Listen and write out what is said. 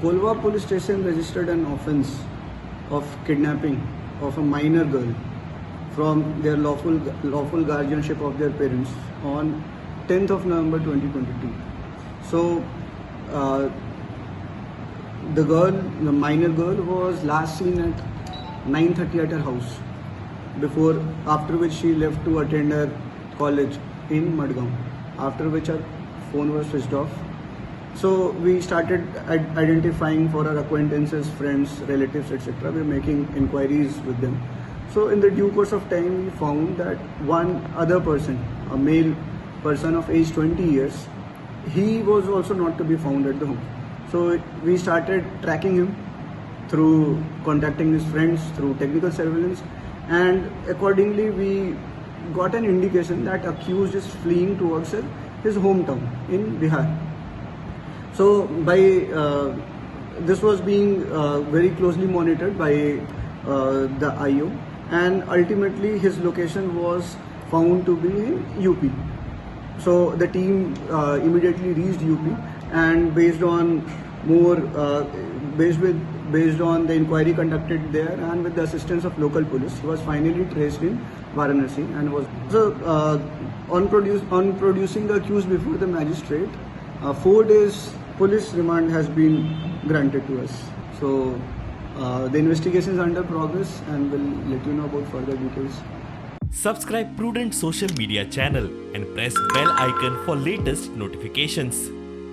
Kolwa police station registered an offence of kidnapping of a minor girl from their lawful guardianship of their parents on 10th of November 2022. So the minor girl was last seen at 9:30 at her house, after which she left to attend her college in Madgaon, after which her phone was switched off. So we started identifying for our acquaintances, friends, relatives, etc. We were making inquiries with them. So in the due course of time, we found that one other person, a male person of age 20 years, he was also not to be found at the home. So we started tracking him through contacting his friends, through technical surveillance, and accordingly we got an indication that accused is fleeing towards his hometown in Bihar. So this was being very closely monitored by the IO, and ultimately his location was found to be in UP. So the team immediately reached UP, and based on the inquiry conducted there and with the assistance of local police, he was finally traced in Varanasi and was on producing the accused before the magistrate. 4 days police remand has been granted to us. So the investigation is under progress, and we'll let you know about further details. Subscribe Prudent social media channel and press bell icon for latest notifications.